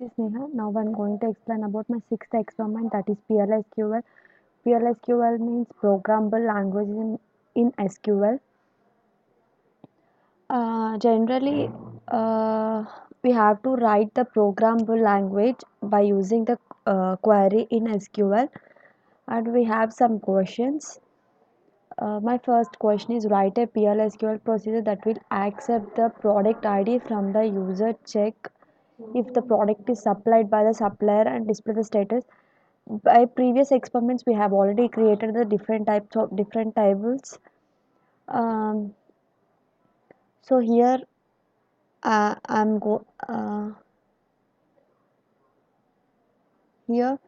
This is Neha. Now I'm going to explain about my sixth experiment, that is PLSQL. PLSQL means programmable language in SQL. Generally, we have to write the programmable language by using the query in SQL, and we have some questions. My first question is, write a PLSQL procedure that will accept the product ID from the user, check if the product is supplied by the supplier, and display the status. By previous experiments, we have already created the different types of different tables. Um, so here I'm go here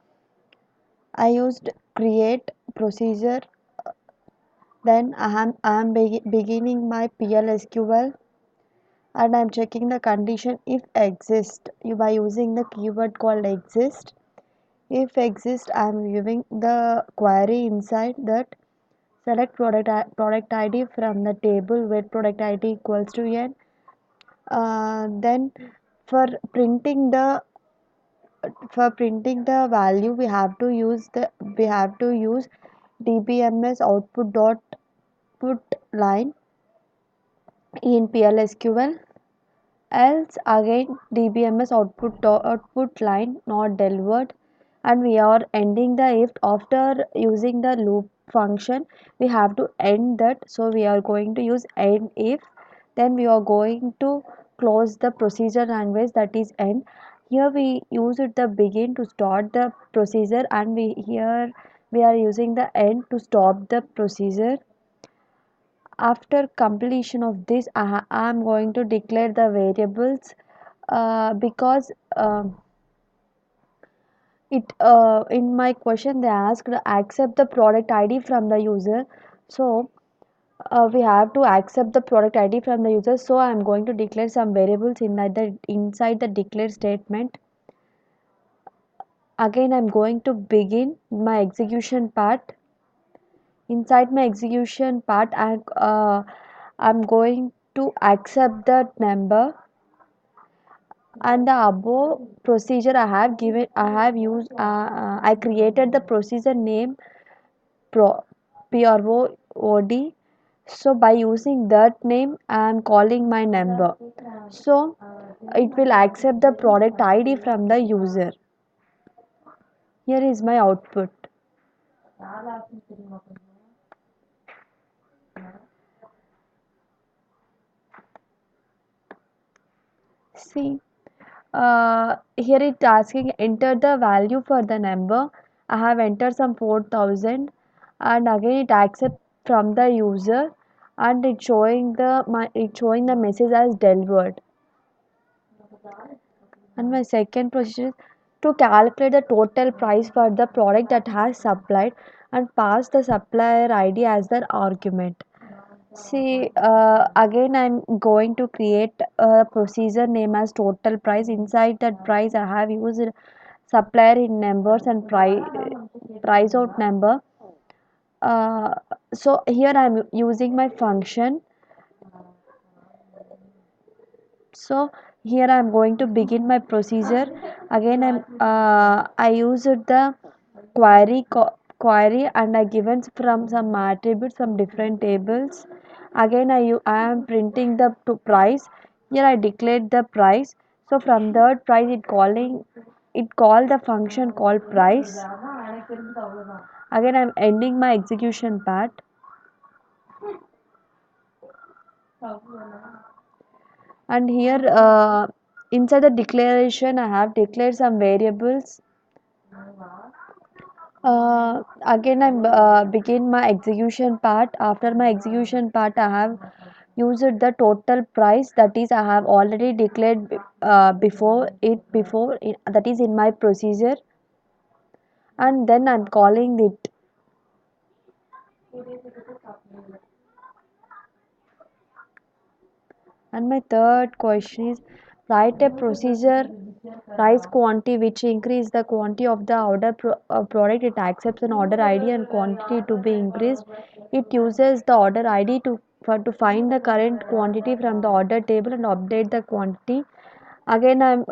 I used create procedure. Then I am beginning my PLSQL, and I'm checking the condition if exist by using the keyword called exist. If exist, I'm giving the query inside that. Select product ID from the table where product ID equals to n. Then for printing the value, we have to use dbms output dot put line in PLSQL. Else again dbms output line not delivered, and we are ending the if. After using the loop function, we have to end that, so we are going to use end if. Then we are going to close the procedure language, that is end. Here we use it the begin to start the procedure, and we are using the end to stop the procedure. After completion of this, I am going to declare the variables, because it in my question they asked accept the product ID from the user. So we have to accept the product ID from the user, so I am going to declare some variables inside the declare statement. Again, I am going to begin my execution part. Inside my execution part, I'm going to accept the number, and the above procedure I have used, I created the procedure name pro prod. So by using that name, I am calling my number, so it will accept the product ID from the user. Here is my output. See, here it asking enter the value for the number. I have entered some 4,000, and again it accept from the user, and it's showing the message as delivered. And my second procedure is to calculate the total price for the product that has supplied, and pass the supplier ID as the argument. See, again I'm going to create a procedure name as total price. Inside that price, I have used supplier in numbers and price out number. Uh, so here I'm using my function. So here I'm going to begin my procedure. Again I used the query, and I given from some attributes from different tables. Again I am printing the price. Here I declared the price. So from that price, it called the function called price. Again I'm ending my execution part, and here inside the declaration I have declared some variables. Again, I begin my execution part. After my execution part, I have used the total price, that is, I have already declared that is in my procedure, and then I'm calling it. And my third question is, write a procedure price quantity which increase the quantity of the product. It accepts an order ID and quantity to be increased. It uses the order ID to find the current quantity from the order table and update the quantity. Again I'm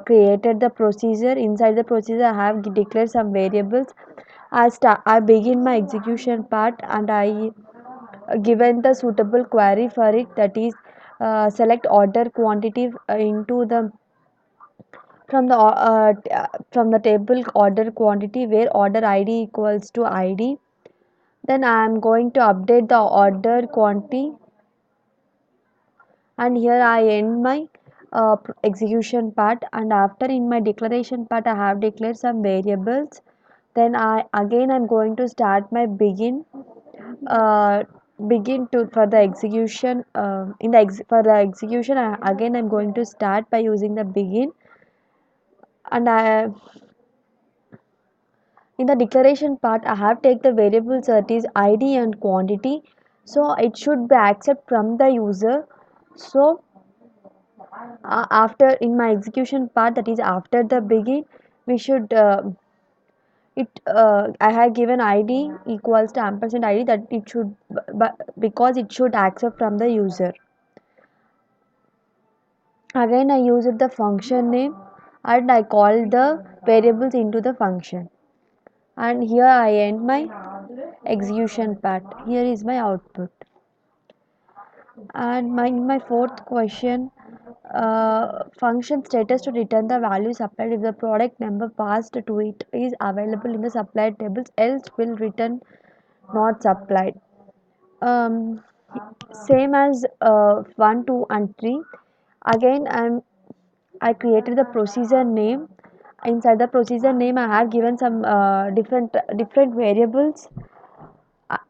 created the procedure. Inside the procedure I have declared some variables. I begin my execution part, and I given the suitable query for it, that is select order quantity into the from the table order quantity, where order id equals to id. Then I am going to update the order quantity, and here I end my execution part. And after, in my declaration part, I have declared some variables. Then I'm going to start my uh, begin to for the execution. For the execution, again I'm going to start by using the begin. And I in the declaration part I have take the variables, that is id and quantity, so it should be accept from the user. So after, in my execution part, that is after the begin, we should it I have given id equals to ampersand id, that it should, but because it should accept from the user. Again I used the function name, and I call the variables into the function. And here I end my execution part. Here is my output. And my fourth question, function status to return the value supplied if the product number passed to it is available in the supplied tables, else will return not supplied. Um, Same as 1, 2, and 3. Again, I created the procedure name. Inside the procedure name, I have given some different variables.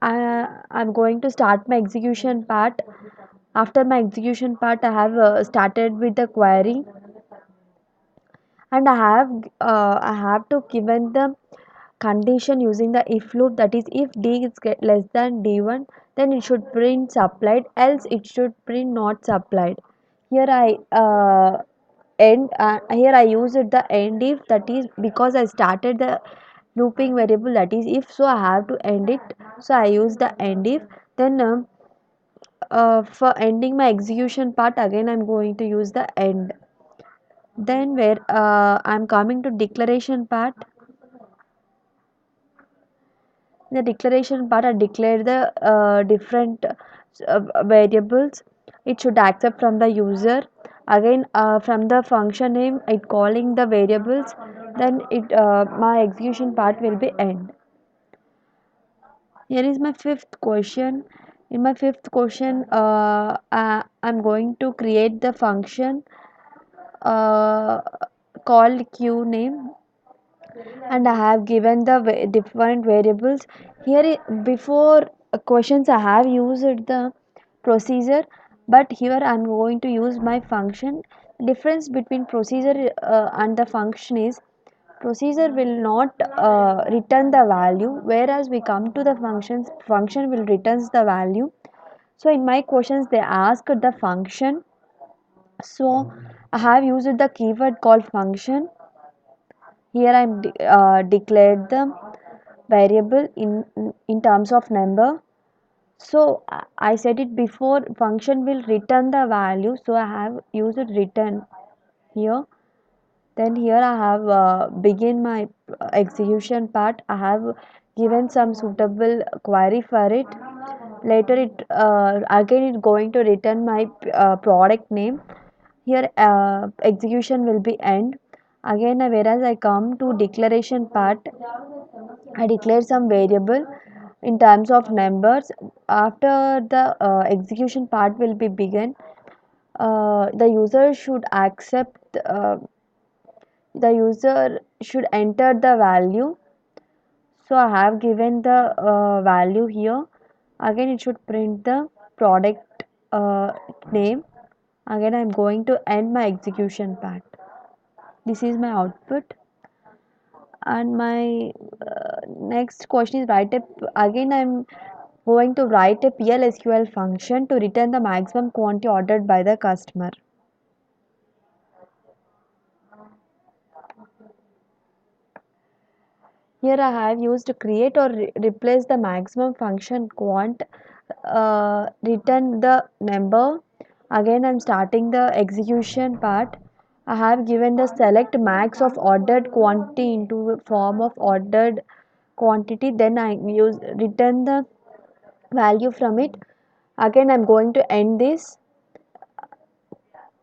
I'm going to start my execution part. After my execution part, I have started with the query, and I have to given the condition using the if loop, that is if d is less than d1, then it should print supplied, else it should print not supplied. Here I end here I used the end if, that is because I started the looping variable, that is if, so I have to end it, so I use the end if. Then for ending my execution part, again I'm going to use the end. Then where I'm coming to declaration part. In the declaration part, I declare the different variables it should accept from the user. Again from the function name it calling the variables. Then it my execution part will be end. Here is my fifth question. In my fifth question, I'm going to create the function uh, called queue name, and I have given the different variables. Here, before questions, I have used the procedure, but here I am going to use my function. Difference between procedure and the function is, procedure will not return the value, whereas we come to the functions, function will returns the value. So in my questions they asked the function, so I have used the keyword called function. Here I am declared the variable in terms of number. So I said it before, function will return the value, so I have used return here. Then here I have begin my execution part. I have given some suitable query for it. Later it again it going to return my product name. Here execution will be end. Again whereas I come to declaration part, I declare some variable in terms of numbers. After the execution part will be begin, the user should accept, the user should enter the value. So I have given the value here. Again it should print the product name. Again I am going to end my execution part. This is my output. And my next question is, write a, again I'm going to write a PLSQL function to return the maximum quantity ordered by the customer. Here I have used create or replace the maximum function quant, return the number. Again I'm starting the execution part. I have given the select max of ordered quantity into a form of ordered quantity, then I use return the value from it. Again I'm going to end this.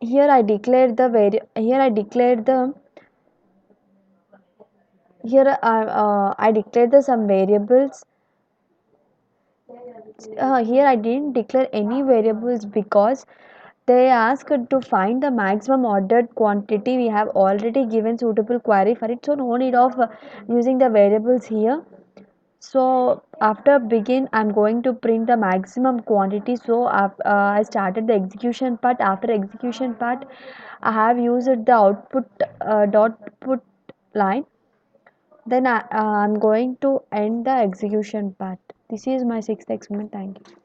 Here I declare the I declare the some variables. Here I didn't declare any variables because they asked to find the maximum ordered quantity. We have already given suitable query for it, so no need of using the variables here. So after begin, I'm going to print the maximum quantity. So I started the execution part. After execution part, I have used the output dot put line. Then I'm going to end the execution part. This is my sixth experiment. Thank you.